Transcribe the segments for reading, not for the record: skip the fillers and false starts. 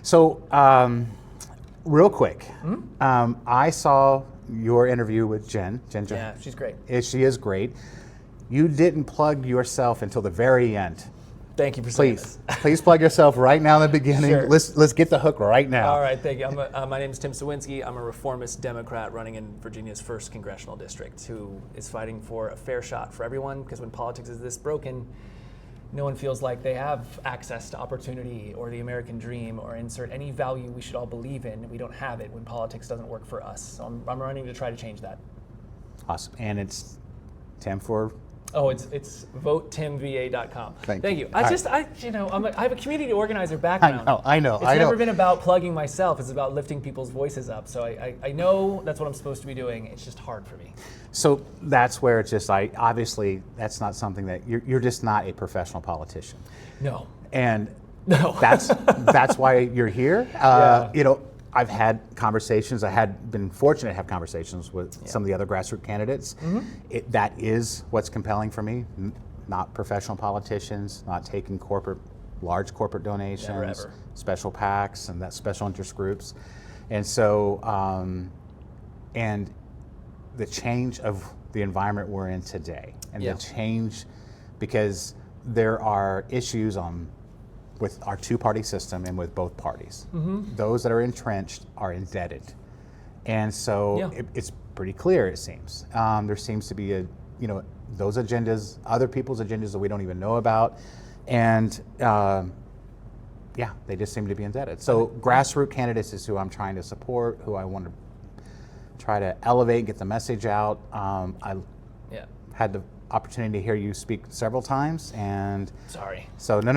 So, real quick, I saw your interview with Jen. Yeah, she's great. She is great. You didn't plug yourself until the very end. Thank you for saying Please, this. please plug yourself right now in the beginning. Sure. Let's get the hook right now. All right, thank you. My name is Tim Cywinski. I'm a reformist Democrat running in Virginia's 1st congressional district who is fighting for a fair shot for everyone, because when politics is this broken, no one feels like they have access to opportunity or the American dream or insert any value we should all believe in. We don't have it when politics doesn't work for us. So I'm running to try to change that. Awesome. And it's Tim for... Oh, it's votetimva.com. Thank you. you. I have a community organizer background. I know. It's never been about plugging myself. It's about lifting people's voices up. So I know that's what I'm supposed to be doing. It's just hard for me. So that's where it's just obviously that's not something that you're just not a professional politician. No. And no. that's why you're here. Yeah. You know, I've had conversations. I had been fortunate to have conversations with some of the other grassroots candidates. That is what's compelling for me. Not professional politicians, not taking large corporate donations, special PACs, and that special interest groups. And so, and the change of the environment we're in today, and the change, because there are issues with our two-party system and with both parties. Those that are entrenched are indebted. And so it's pretty clear, it seems. There seems to be those agendas, other people's agendas that we don't even know about. And they just seem to be indebted. So grassroots candidates is who I'm trying to support, who I want to try to elevate, get the message out. I had the opportunity to hear you speak several times, and sorry. So no.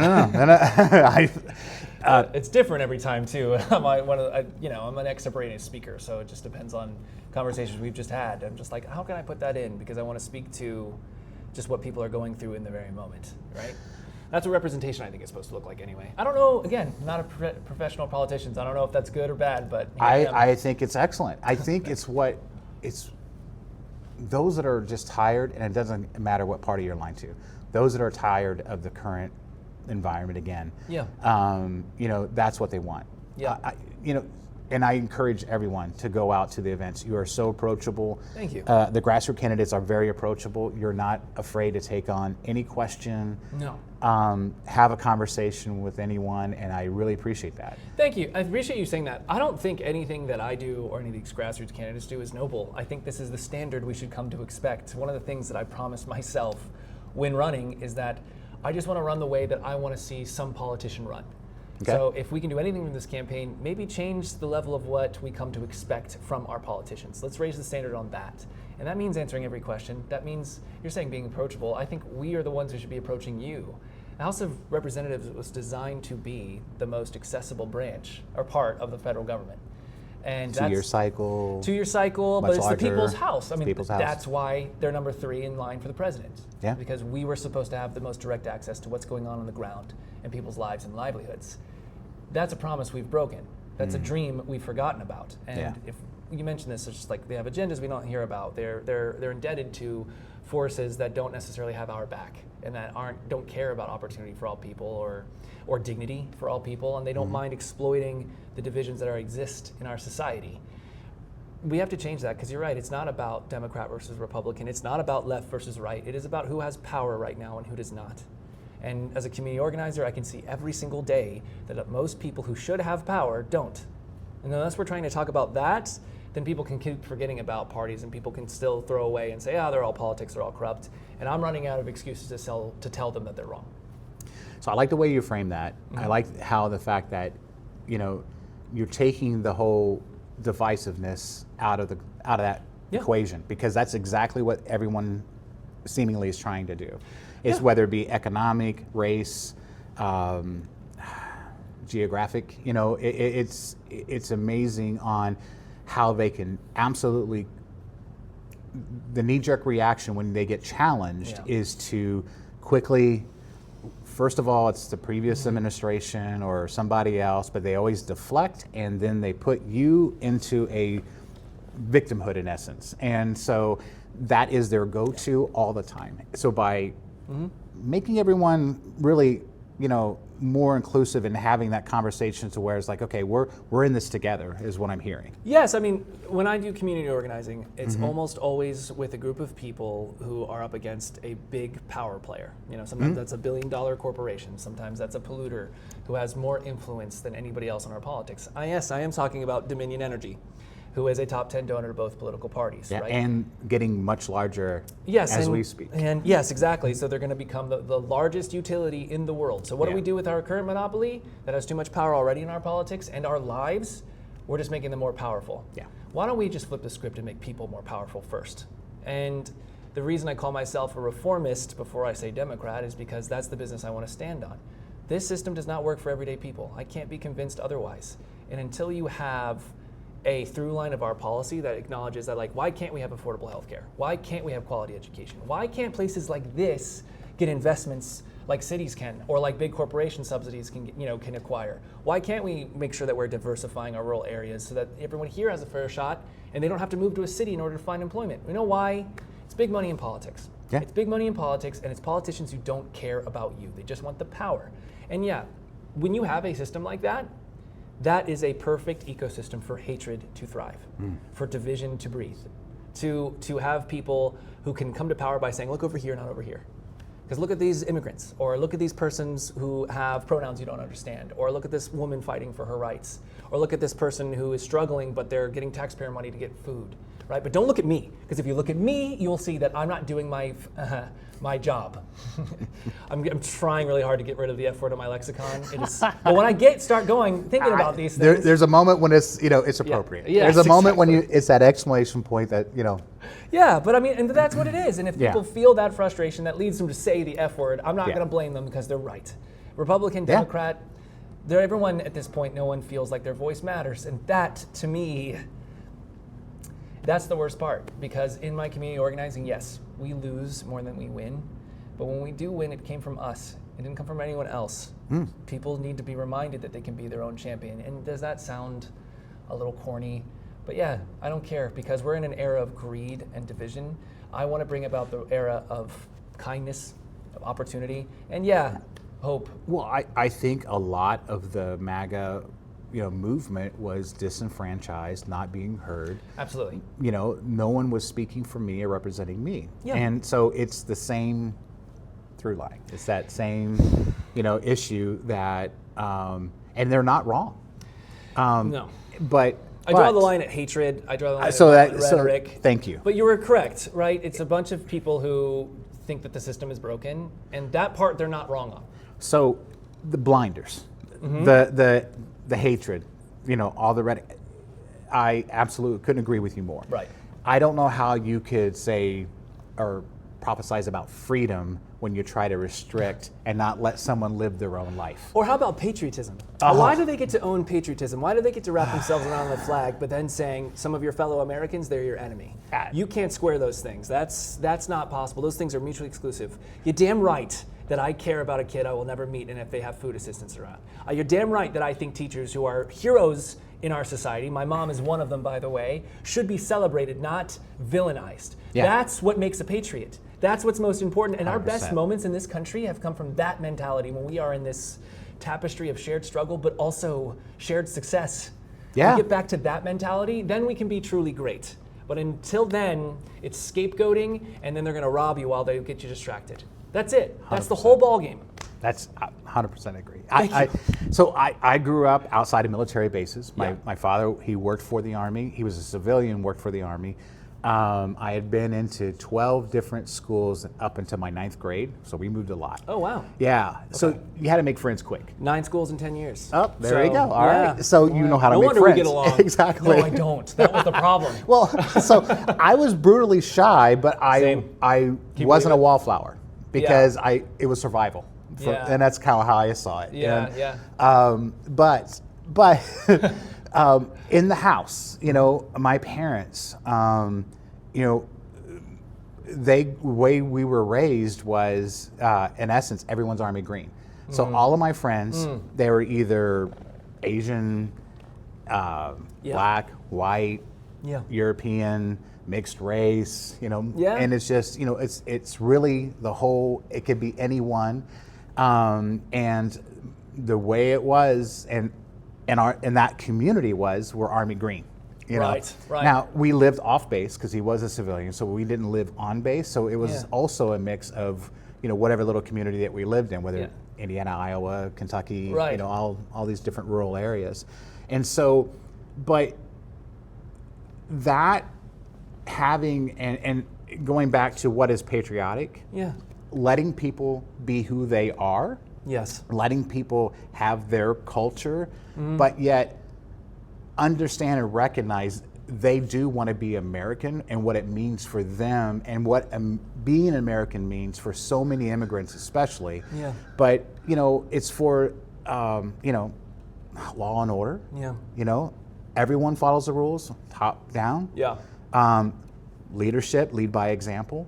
It's different every time too. I'm an extemporaneous speaker, so it just depends on conversations we've just had. I'm just like, how can I put that in? Because I want to speak to just what people are going through in the very moment, right? That's what representation I think is supposed to look like anyway. I don't know, again, not a professional politician, so I don't know if that's good or bad, but I think it's excellent. I think it's those that are just tired, and it doesn't matter what party you're aligned to, those that are tired of the current environment again, that's what they want. And I encourage everyone to go out to the events. You are so approachable. Thank you. The grassroots candidates are very approachable. You're not afraid to take on any question. No. Have a conversation with anyone, and I really appreciate that. Thank you. I appreciate you saying that. I don't think anything that I do or any of these grassroots candidates do is noble. I think this is the standard we should come to expect. One of the things that I promised myself when running is that I just want to run the way that I want to see some politician run. Okay. So if we can do anything in this campaign, maybe change the level of what we come to expect from our politicians. Let's raise the standard on that. And that means answering every question. That means, you're saying being approachable. I think we are the ones who should be approaching you. The House of Representatives was designed to be the most accessible branch or part of the federal government. And Two-year cycle, but it's larger, the people's house. I mean, house. That's why they're number 3 in line for the president. Yeah. Because we were supposed to have the most direct access to what's going on the ground in people's lives and livelihoods. That's a promise we've broken. That's a dream we've forgotten about. And if you mention this, it's just like they have agendas we don't hear about. They're indebted to forces that don't necessarily have our back and that don't care about opportunity for all people or dignity for all people, and they don't mind exploiting the divisions that exist in our society. We have to change that, because you're right, it's not about Democrat versus Republican, it's not about left versus right, it is about who has power right now and who does not. And as a community organizer, I can see every single day that most people who should have power don't. And unless we're trying to talk about that, then people can keep forgetting about parties, and people can still throw away and say, they're all politics, they're all corrupt. And I'm running out of excuses to tell them that they're wrong. So I like the way you frame that. I like how the fact that, you're taking the whole divisiveness out of that equation, because that's exactly what everyone seemingly is trying to do. It's whether it be economic, race, geographic, it's amazing on how they can absolutely, the knee-jerk reaction when they get challenged is to quickly, first of all, it's the previous administration or somebody else, but they always deflect, and then they put you into a victimhood in essence. And so that is their go-to all the time. So by making everyone really more inclusive and having that conversation to where it's like, okay, we're in this together is what I'm hearing. Yes, I mean, when I do community organizing, it's almost always with a group of people who are up against a big power player. Sometimes that's a $1 billion corporation. Sometimes that's a polluter who has more influence than anybody else in our politics. I am talking about Dominion Energy, who is a top 10 donor to both political parties, right? And getting much larger we speak. And yes, exactly. So they're going to become the largest utility in the world. So what do we do with our current monopoly that has too much power already in our politics and our lives? We're just making them more powerful. Yeah. Why don't we just flip the script and make people more powerful first? And the reason I call myself a reformist before I say Democrat is because that's the business I want to stand on. This system does not work for everyday people. I can't be convinced otherwise. And until you have a through line of our policy that acknowledges that, like, why can't we have affordable health care? Why can't we have quality education? Why can't places like this get investments like cities can, or like big corporation subsidies can acquire? Why can't we make sure that we're diversifying our rural areas so that everyone here has a fair shot and they don't have to move to a city in order to find employment? You know why? It's big money in politics. Yeah. It's big money in politics, and it's politicians who don't care about you. They just want the power. And yeah, when you have a system like that, that is a perfect ecosystem for hatred to thrive, for division to breathe, to have people who can come to power by saying, look over here, not over here. Because look at these immigrants, or look at these persons who have pronouns you don't understand, or look at this woman fighting for her rights, or look at this person who is struggling but they're getting taxpayer money to get food, right? But don't look at me, because if you look at me, you'll see that I'm not doing my job. I'm trying really hard to get rid of the F word in my lexicon. But when I start thinking about these things, there's a moment when it's it's appropriate. Yeah. There's Yes, a moment exactly. when it's that exclamation point that Yeah, but I mean, and that's what it is. And if people feel that frustration that leads them to say the F word, I'm not going to blame them because they're right. Republican, Democrat, everyone at this point, no one feels like their voice matters. And that, to me, that's the worst part. Because in my community organizing, yes, we lose more than we win. But when we do win, it came from us. It didn't come from anyone else. People need to be reminded that they can be their own champion. And does that sound a little corny? But yeah, I don't care, because we're in an era of greed and division. I want to bring about the era of kindness, of opportunity, and hope. Well, I think a lot of the MAGA movement was disenfranchised, not being heard. Absolutely. No one was speaking for me or representing me. Yeah. And so it's the same through line. It's that same, issue that, and they're not wrong. No. But I draw the line at hatred. I draw the line at rhetoric. Thank you. But you were correct, right? It's a bunch of people who think that the system is broken, and that part they're not wrong on. So the blinders, the hatred, all the rhetoric, I absolutely couldn't agree with you more. Right. I don't know how you could say or prophesize about freedom when you try to restrict and not let someone live their own life. Or how about patriotism? Why do they get to own patriotism? Why do they get to wrap themselves around the flag, but then saying some of your fellow Americans, they're your enemy? You can't square those things. That's not possible. Those things are mutually exclusive. You're damn right that I care about a kid I will never meet and if they have food assistance around. You're damn right that I think teachers who are heroes in our society, my mom is one of them, by the way, should be celebrated, not villainized. Yeah. That's what makes a patriot. That's what's most important. And our 100%. best moments in this country have come from that mentality, when we are in this tapestry of shared struggle, but also shared success. Yeah. We get back to that mentality, then we can be truly great. But until then, it's scapegoating, and then they're going to rob you while they get you distracted. That's it. That's the 100%. whole ball game. That's 100% agree. Thank I grew up outside of military bases. My father, he worked for the Army. He was a civilian, worked for the Army. I had been into 12 different schools up until my 9th grade, so we moved a lot. Oh, wow. Yeah, so you had to make friends quick. 9 schools in 10 years. Oh, there you go. All right. So you know how to no make wonder friends. we get along. Exactly. No, I don't. That was the problem. Well, so I was brutally shy, but Same. I you wasn't a believe it? wallflower because it was survival. Yeah. And that's kind of how I saw it. Yeah, And, yeah. But in the house, my parents, the way we were raised was, in essence, everyone's Army green. So all of my friends, they were either Asian, black, white, European, mixed race, and it's just, it's really the whole, it could be anyone. And the way it was, and that community were Army Green. You know? Right. Now, we lived off base because he was a civilian, so we didn't live on base. So it was also a mix of, whatever little community that we lived in, whether Indiana, Iowa, Kentucky, all these different rural areas. And so, but that having, and going back to what is patriotic, letting people be who they are, letting people have their culture, but yet understand and recognize they do want to be American and what it means for them and what being an American means for so many immigrants especially. But, it's for, law and order. Everyone follows the rules, top down. Leadership, lead by example.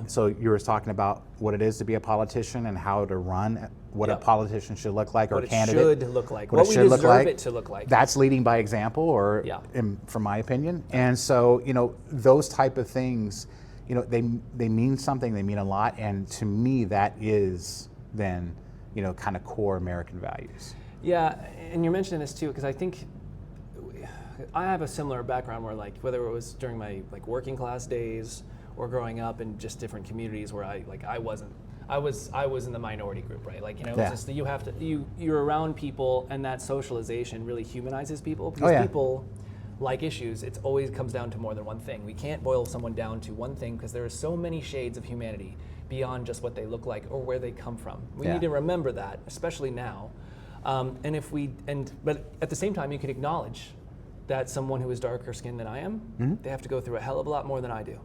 So you were talking about what it is to be a politician and how to run, what a politician should look like, or a candidate. What it should look like. What we deserve it to look like. That's leading by example, or from my opinion. And so, those type of things, they mean something, they mean a lot. And to me, that is then, kind of core American values. Yeah, and you're mentioning this too, because I think I have a similar background where, like, whether it was during my working class days or growing up in just different communities where I was in the minority group, right? It's just that you're around people, and that socialization really humanizes people, because people like issues. It always comes down to more than one thing. We can't boil someone down to one thing, because there are so many shades of humanity beyond just what they look like or where they come from. We need to remember that, especially now. But at the same time, you can acknowledge that someone who is darker skinned than I am, they have to go through a hell of a lot more than I do.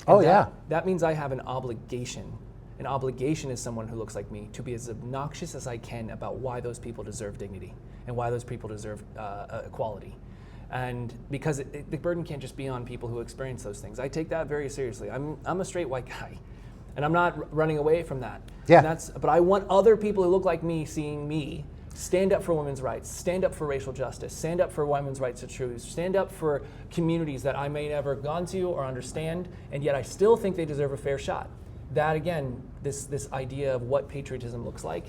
And that means I have an obligation. An obligation as someone who looks like me to be as obnoxious as I can about why those people deserve dignity and why those people deserve equality. And because the burden can't just be on people who experience those things. I take that very seriously. I'm a straight white guy, and I'm not running away from that. But I want other people who look like me seeing me stand up for women's rights, stand up for racial justice, stand up for women's rights to choose, stand up for communities that I may never have gone to or understand, and yet I still think they deserve a fair shot. That, again, this idea of what patriotism looks like,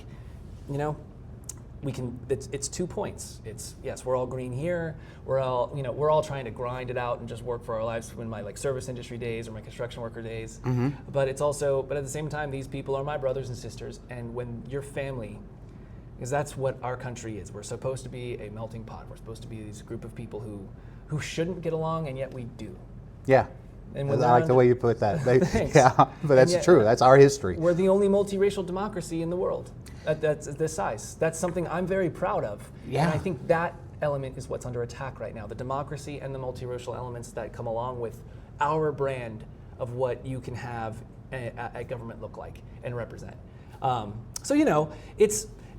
it's 2 points. It's, yes, we're all green here. We're all trying to grind it out and just work for our lives in my service industry days or my construction worker days. But it's also, but at the same time, these people are my brothers and sisters. And when your family, because that's what our country is. We're supposed to be a melting pot. We're supposed to be this group of people who shouldn't get along, and yet we do. And I like the way you put that. But that's true. That's our history. We're the only multiracial democracy in the world. That's this size. That's something I'm very proud of. And I think that element is what's under attack right now. The democracy and the multiracial elements that come along with our brand of what you can have a government look like and represent.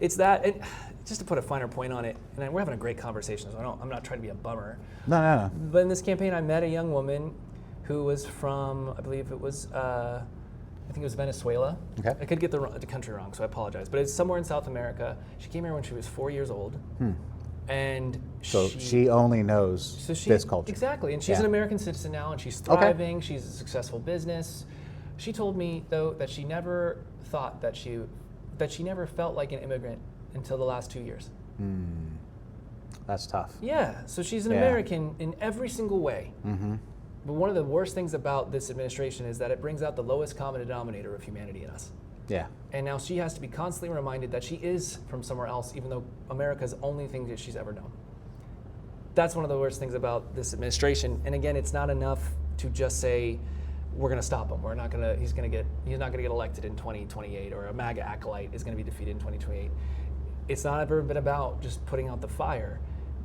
It's that. And just to put a finer point on it, and we're having a great conversation, so I'm not trying to be a bummer. No. But in this campaign, I met a young woman who was from, I believe it was, Venezuela. Okay. I could get the country wrong, so I apologize. But it's somewhere in South America. She came here when she was 4 years old. And so she only knows this culture. Exactly. And she's an American citizen now, and she's thriving. Okay. She's a successful business. She told me, though, that she never thought that she never felt like an immigrant until the last 2 years. That's tough. Yeah. So she's an American in every single way. But one of the worst things about this administration is that it brings out the lowest common denominator of humanity in us. And now she has to be constantly reminded that she is from somewhere else, even though America's the only thing that she's ever known. That's one of the worst things about this administration. And again, it's not enough to just say, we're going to stop him. He's not going to get elected in 2028, or a MAGA acolyte is going to be defeated in 2028. It's not ever been about just putting out the fire.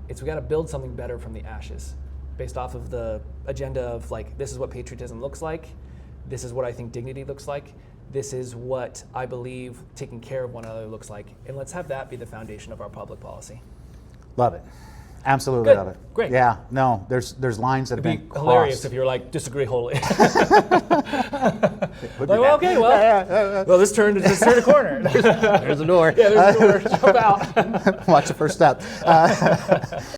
We got to build something better from the ashes, based off of the agenda of this is what patriotism looks like. This is what I think dignity looks like. This is what I believe taking care of one another looks like. And let's have that be the foundation of our public policy. Love it. Absolutely. Good. Love it. Great. Yeah. No, there's lines that have been It'd be hilarious if you're disagree wholly. Well, let's turn a corner. There's a door. Yeah, there's a door. Jump out. Watch the first step.